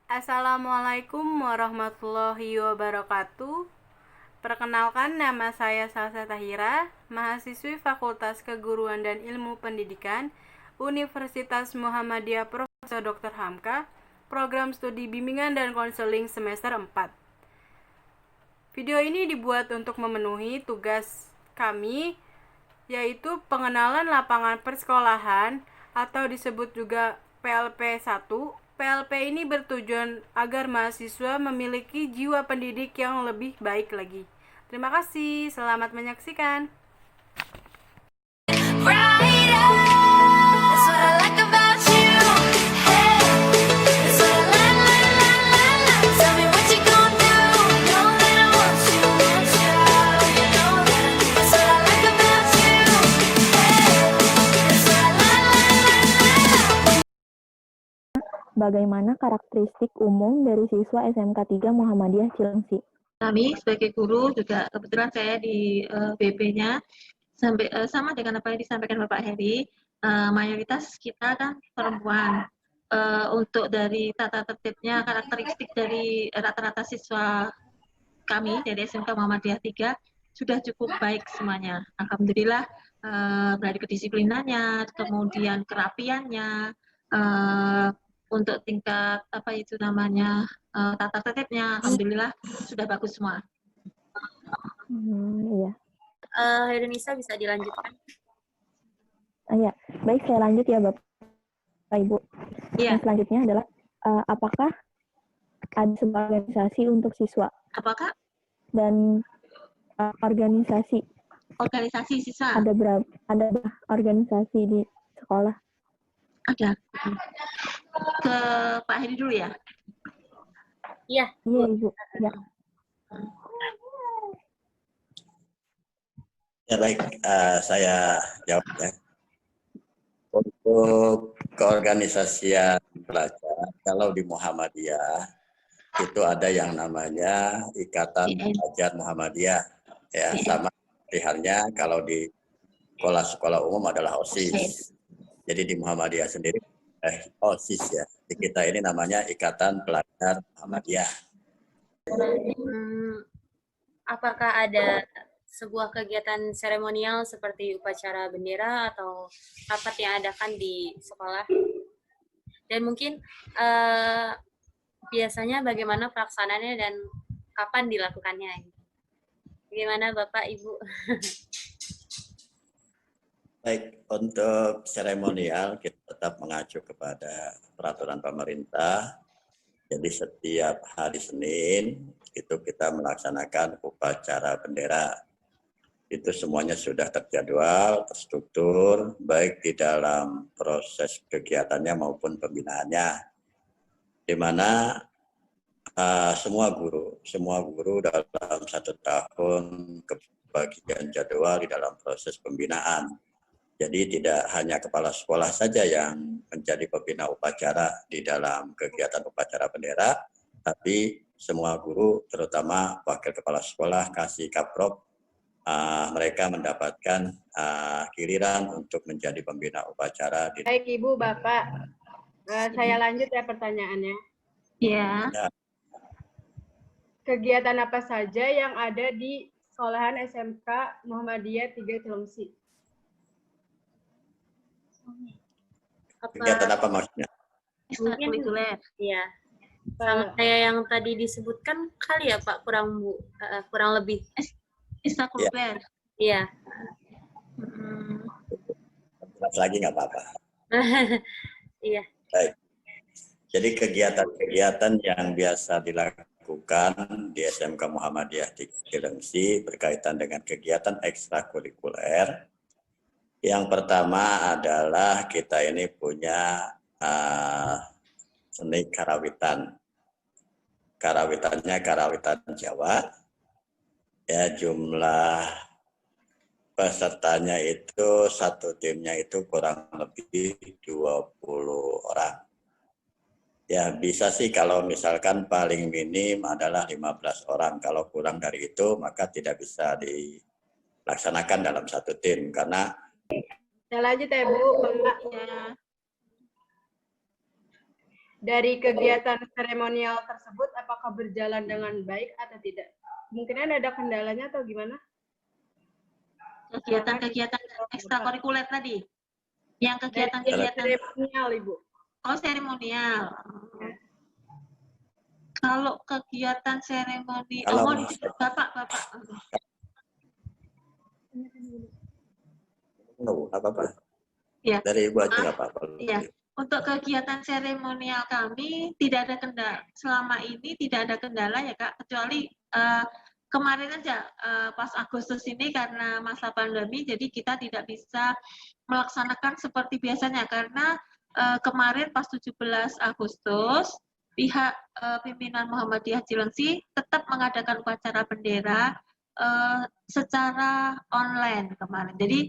Assalamualaikum warahmatullahi wabarakatuh. Perkenalkan, nama saya Salsa Tahira, mahasiswi Fakultas Keguruan dan Ilmu Pendidikan, Universitas Muhammadiyah Profesor Dr. Hamka, Program Studi Bimbingan dan Konseling semester 4. Video ini dibuat untuk memenuhi tugas kami, yaitu pengenalan lapangan persekolahan atau disebut juga PLP 1. PLP ini bertujuan agar mahasiswa memiliki jiwa pendidik yang lebih baik lagi. Terima kasih, selamat menyaksikan. Bagaimana karakteristik umum dari siswa SMK 3 Muhammadiyah Cilengsi? Kami sebagai guru juga kebetulan saya di BP-nya sama dengan apa yang disampaikan Bapak Heri, mayoritas kita kan perempuan. Untuk dari tata tertibnya, karakteristik dari rata-rata siswa kami dari SMK Muhammadiyah 3 sudah cukup baik semuanya. Alhamdulillah, dari kedisiplinannya, kemudian kerapiannya, untuk tingkat apa itu namanya tata tertibnya, alhamdulillah sudah bagus semua. Iya. Indonesia bisa dilanjutkan. Iya, baik saya lanjut ya Bapak Ibu. Iya. Yang selanjutnya adalah apakah ada sebuah organisasi untuk siswa? Apakah? Dan organisasi siswa? Ada berapa? Ada organisasi di sekolah? Ada. Ke Pak Hedi dulu ya? Iya. Iya Ibu. Ya. Ya baik, saya jawab ya. Untuk keorganisasian pelajar, kalau di Muhammadiyah itu ada yang namanya Ikatan Pelajar Muhammadiyah, ya sama seperti halnya kalau di sekolah-sekolah umum adalah OSIS. Jadi di Muhammadiyah sendiri OSIS ya. Di kita ini namanya Ikatan Pelajar Muhammadiyah. Apakah ada sebuah kegiatan seremonial seperti upacara bendera atau rapat yang adakan di sekolah? Dan mungkin biasanya bagaimana pelaksanaannya dan kapan dilakukannya? Bagaimana Bapak, Ibu? Baik, untuk seremonial kita tetap mengacu kepada peraturan pemerintah. Jadi setiap hari Senin itu kita melaksanakan upacara bendera. Itu semuanya sudah terjadwal, terstruktur, baik di dalam proses kegiatannya maupun pembinaannya. Di mana semua guru dalam 1 tahun kebagian jadwal di dalam proses pembinaan. Jadi tidak hanya kepala sekolah saja yang menjadi pembina upacara di dalam kegiatan upacara bendera, tapi semua guru, terutama wakil kepala sekolah, kasih kaprok, mereka mendapatkan giliran untuk menjadi pembina upacara. Baik Ibu, Bapak, saya lanjut ya pertanyaannya. Iya. Ya. Kegiatan apa saja yang ada di sekolahan SMK Muhammadiyah 3 Cilengsi? Kegiatan apa maksudnya? Ekstrakurikuler. Iya. Sama kayak yang tadi disebutkan kali ya Pak, kurang lebih. Ekstrakurikuler. Iya. Lagi nggak apa-apa. Iya. Baik. Jadi kegiatan-kegiatan yang biasa dilakukan di SMK Muhammadiyah di Cilengsi berkaitan dengan kegiatan ekstrakurikuler. Yang pertama adalah kita ini punya seni karawitan. Karawitannya karawitan Jawa. Ya, jumlah pesertanya itu satu timnya itu kurang lebih 20 orang. Ya bisa sih kalau misalkan paling minim adalah 15 orang. Kalau kurang dari itu maka tidak bisa dilaksanakan dalam satu tim karena Saya lanjut ya Bu. dari kegiatan seremonial tersebut apakah berjalan dengan baik atau tidak? Mungkin ada kendalanya atau gimana? Kegiatan-kegiatan ekstrakurikuler tadi. Yang kegiatan-kegiatan seremonial, Ibu. Oh, seremonial. Kalau kegiatan seremoni, Bapak. Apa-apa. Ya. Dari Ibu aja nggak apa-apa. Iya. Untuk kegiatan seremonial kami tidak ada kendala. Selama ini tidak ada kendala ya Kak, kecuali kemarin aja pas Agustus ini karena masa pandemi, jadi kita tidak bisa melaksanakan seperti biasanya karena kemarin pas 17 Agustus pihak pimpinan Muhammadiyah Cilengsi tetap mengadakan upacara bendera secara online kemarin. Jadi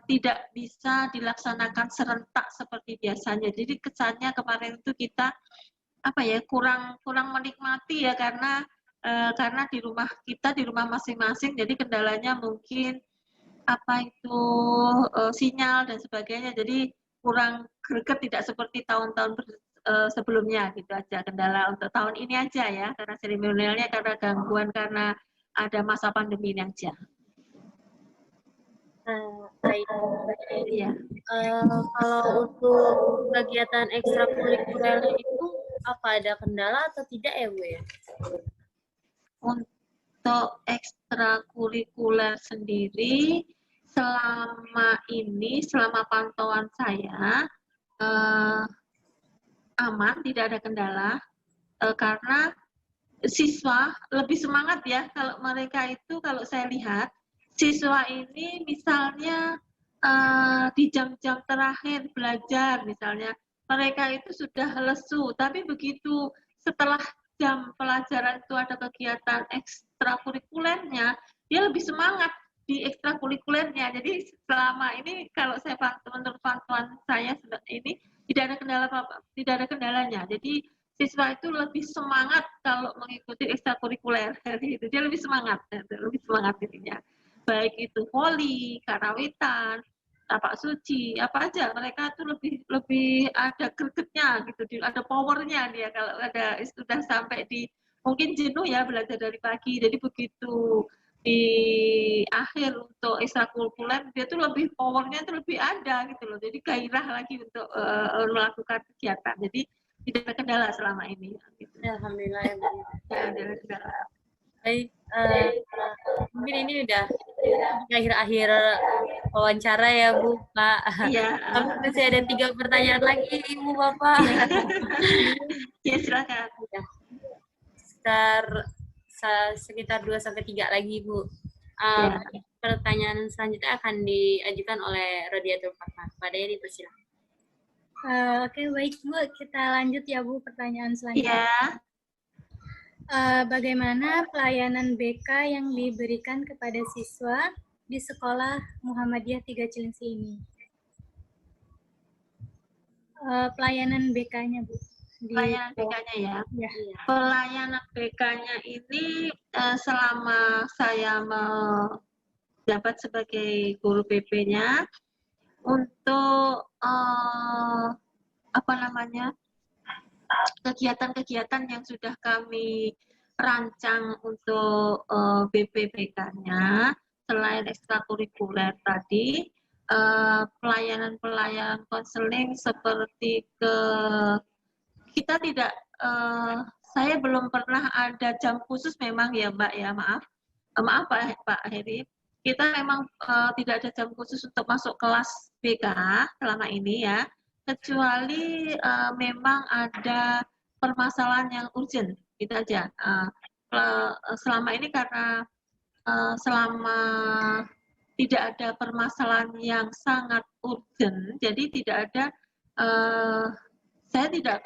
tidak bisa dilaksanakan serentak seperti biasanya. Jadi kesannya kemarin itu kita kurang menikmati ya karena di rumah kita di rumah masing-masing. Jadi kendalanya mungkin sinyal dan sebagainya. Jadi kurang greget, tidak seperti tahun-tahun sebelumnya gitu aja. Kendala untuk tahun ini aja ya karena seremonialnya karena gangguan karena ada masa pandemi ini aja. Baik. Iya. Kalau untuk kegiatan ekstrakurikuler itu apa ada kendala atau tidak ya Bu ya? Untuk ekstrakurikuler sendiri selama pantauan saya aman, tidak ada kendala karena siswa lebih semangat ya kalau mereka itu kalau saya lihat siswa ini misalnya di jam-jam terakhir belajar misalnya mereka itu sudah lesu, tapi begitu setelah jam pelajaran itu ada kegiatan ekstrakurikulernya, dia lebih semangat di ekstrakurikulernya. Jadi selama ini kalau saya menurut pantauan saya ini tidak ada kendalanya. Jadi siswa itu lebih semangat kalau mengikuti ekstrakurikuler. Jadi dia lebih semangat intinya. Baik itu voli, karawitan, tapak suci, apa aja mereka tuh lebih ada gregetnya gitu, ada powernya dia kalau sudah sampai di mungkin jenuh ya belajar dari pagi, jadi begitu di akhir untuk ekstrakurikuler dia tuh lebih powernya tuh lebih ada gitu loh, jadi gairah lagi untuk melakukan kegiatan, jadi tidak ada kendala selama ini. Gitu. Alhamdulillah ya Bu. Tidak ada kendala. Baik, mungkin ini udah akhir-akhir wawancara ya Bu, Pak. Iya. Tapi masih ada 3 pertanyaan lagi Ibu Bapak. Ya silakan. Ya. Sekitar 2-3 lagi Bu. Ya. Pertanyaan selanjutnya akan diajukan oleh Rodiatul Fatmah. Padanya dipersilakan. Oke, baik Bu, kita lanjut ya Bu pertanyaan selanjutnya. Ya. Bagaimana pelayanan BK yang diberikan kepada siswa di sekolah Muhammadiyah 3 Cilengsi ini? Pelayanan BK-nya Bu. Pelayanan BK-nya ya. Ya. Pelayanan BK-nya ini selama saya menjabat sebagai guru PP-nya untuk kegiatan-kegiatan yang sudah kami rancang untuk BPBK-nya selain ekstrakurikuler tadi, pelayanan konseling seperti kita tidak, saya belum pernah ada jam khusus memang ya Mbak ya, maaf Pak Heri, kita memang tidak ada jam khusus untuk masuk kelas BK selama ini ya, kecuali memang ada permasalahan yang urgent, gitu aja. Selama ini karena selama tidak ada permasalahan yang sangat urgent, jadi tidak ada saya tidak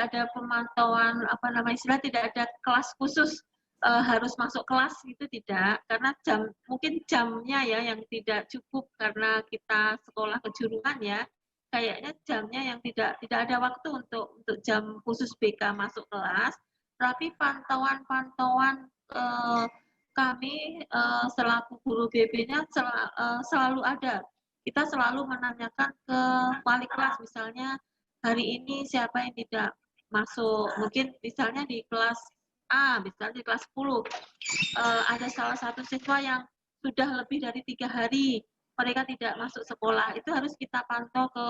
ada pemantauan tidak ada kelas khusus harus masuk kelas gitu, tidak, karena mungkin jamnya ya yang tidak cukup karena kita sekolah kejuruan ya, kayaknya jamnya yang tidak ada waktu untuk jam khusus BK masuk kelas, tapi pantauan kami selaku guru BP-nya selalu ada. Kita selalu menanyakan ke wali kelas misalnya hari ini siapa yang tidak masuk, mungkin misalnya di kelas A, misalnya di kelas 10, ada salah satu siswa yang sudah lebih dari 3 hari mereka tidak masuk sekolah, itu harus kita pantau ke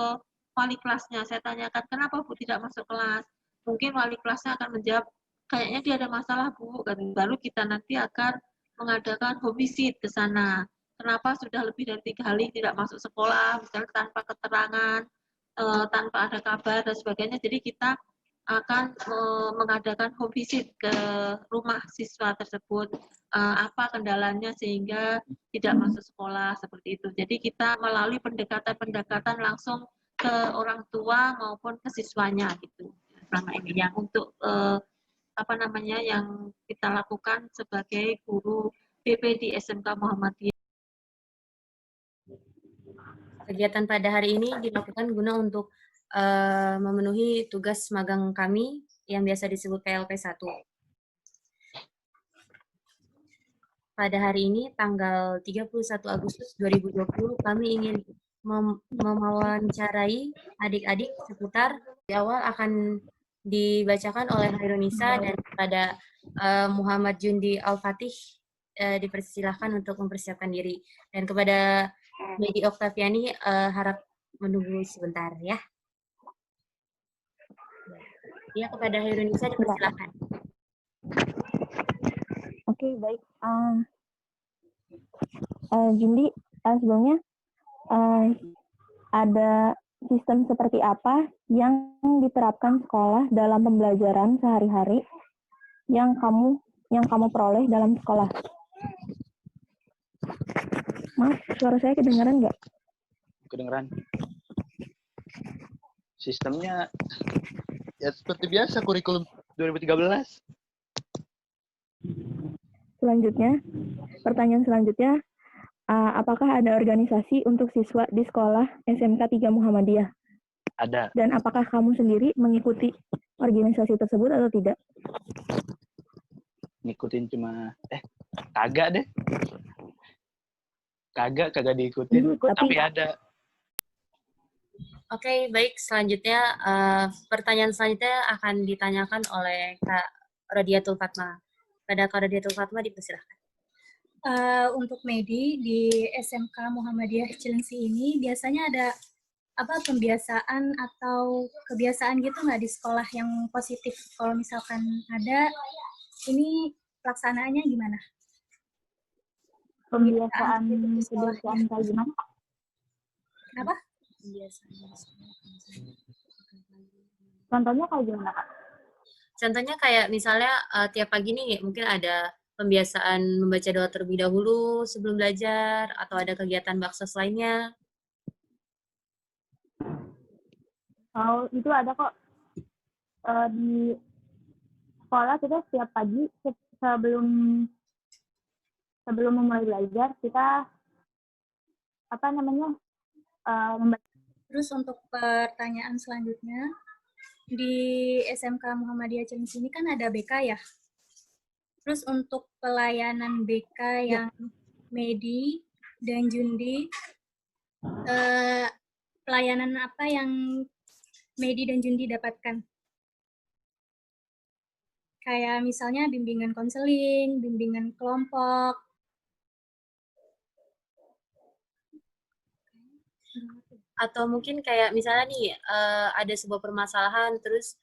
wali kelasnya. Saya tanyakan, kenapa Bu tidak masuk kelas? Mungkin wali kelasnya akan menjawab, kayaknya dia ada masalah Bu. Baru kita nanti akan mengadakan home visit ke sana. Kenapa sudah lebih dari 3 hari tidak masuk sekolah, misalnya tanpa keterangan, tanpa ada kabar dan sebagainya. Jadi kita akan mengadakan home visit ke rumah siswa tersebut, apa kendalanya sehingga tidak masuk sekolah seperti itu. Jadi kita melalui pendekatan-pendekatan langsung ke orang tua maupun ke siswanya gitu. Selama ini yang untuk apa namanya yang kita lakukan sebagai guru BP di SMK Muhammadiyah. Kegiatan pada hari ini dilakukan guna untuk memenuhi tugas magang kami yang biasa disebut PLP 1. Pada hari ini, tanggal 31 Agustus 2020, kami ingin mewawancarai adik-adik seputar. Di awal akan dibacakan oleh Hairunisa dan kepada Muhammad Jundi Al-Fatih dipersilahkan untuk mempersiapkan diri. Dan kepada Medi Oktaviani harap menunggu sebentar ya. Ya, kepada Hairunisa dipersilahkan. Oke, baik. Jundi, sebelumnya ada sistem seperti apa yang diterapkan sekolah dalam pembelajaran sehari-hari yang kamu peroleh dalam sekolah? Maaf, suara saya kedengaran nggak? Kedengeran. Sistemnya ya seperti biasa, kurikulum 2013. Selanjutnya, pertanyaan selanjutnya, apakah ada organisasi untuk siswa di sekolah SMK 3 Muhammadiyah? Ada. Dan apakah kamu sendiri mengikuti organisasi tersebut atau tidak? Ngikutin cuma kagak deh. Kagak diikutin, tapi ada. Oke, baik. Selanjutnya, pertanyaan selanjutnya akan ditanyakan oleh Kak Rodiatul Fatma. Pada Kak Rodiatul Fatma dipersilahkan. Untuk Medi di SMK Muhammadiyah Cilengsi ini biasanya ada apa pembiasaan atau kebiasaan gitu nggak di sekolah yang positif? Kalau misalkan ada, ini pelaksanaannya gimana? Kebiasaan kayak gimana? Kenapa? Contohnya kayak gimana, Kak? Contohnya kayak misalnya tiap pagi nih mungkin ada pembiasaan membaca doa terlebih dahulu sebelum belajar, atau ada kegiatan baksos lainnya. Oh, itu ada kok. Di sekolah kita setiap pagi sebelum memulai belajar kita membaca. Terus untuk pertanyaan selanjutnya, di SMK Muhammadiyah Cilengsi ini kan ada BK ya. Terus untuk pelayanan BK yang Medi dan Jundi, pelayanan apa yang Medi dan Jundi dapatkan? Kayak misalnya bimbingan konseling, bimbingan kelompok. Atau mungkin kayak misalnya nih ada sebuah permasalahan, terus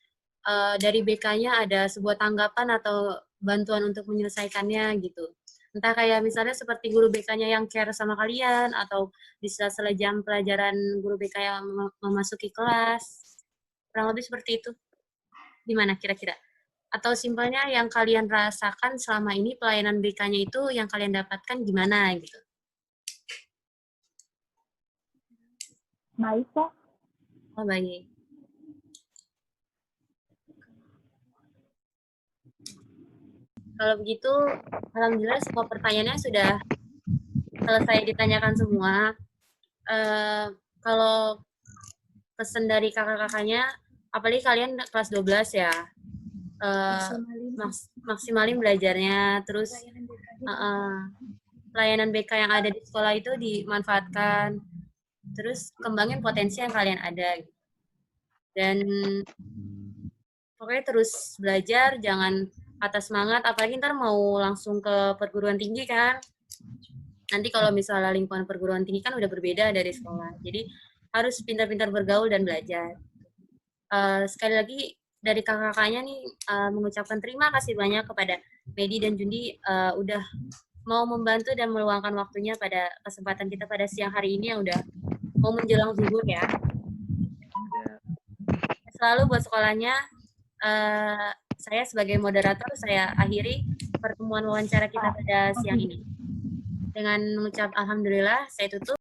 dari BK-nya ada sebuah tanggapan atau bantuan untuk menyelesaikannya gitu. Entah kayak misalnya seperti guru BK-nya yang care sama kalian, atau di sela-sela jam pelajaran guru BK yang memasuki kelas. Kurang lebih seperti itu. Gimana kira-kira? Atau simpelnya yang kalian rasakan selama ini pelayanan BK-nya itu yang kalian dapatkan gimana gitu? Baik, kok. Oh, baik. Kalau begitu, alhamdulillah semua pertanyaannya sudah selesai ditanyakan semua. Kalau pesan dari kakak-kakaknya, apalagi kalian kelas 12 ya, maksimalin belajarnya, terus pelayanan BK yang ada di sekolah itu dimanfaatkan, terus kembangin potensi yang kalian ada. Dan pokoknya terus belajar, jangan patah semangat, apalagi ntar mau langsung ke perguruan tinggi kan. Nanti kalau misalnya lingkungan perguruan tinggi kan udah berbeda dari sekolah. Jadi harus pintar-pintar bergaul dan belajar. Sekali lagi dari kakak-kakaknya nih mengucapkan terima kasih banyak kepada Medi dan Jundi udah mau membantu dan meluangkan waktunya pada kesempatan kita pada siang hari ini yang udah mau menjelang zuhur ya. Selalu buat sekolahnya, saya sebagai moderator, saya akhiri pertemuan wawancara kita pada siang ini. Dengan mengucap alhamdulillah, saya tutup.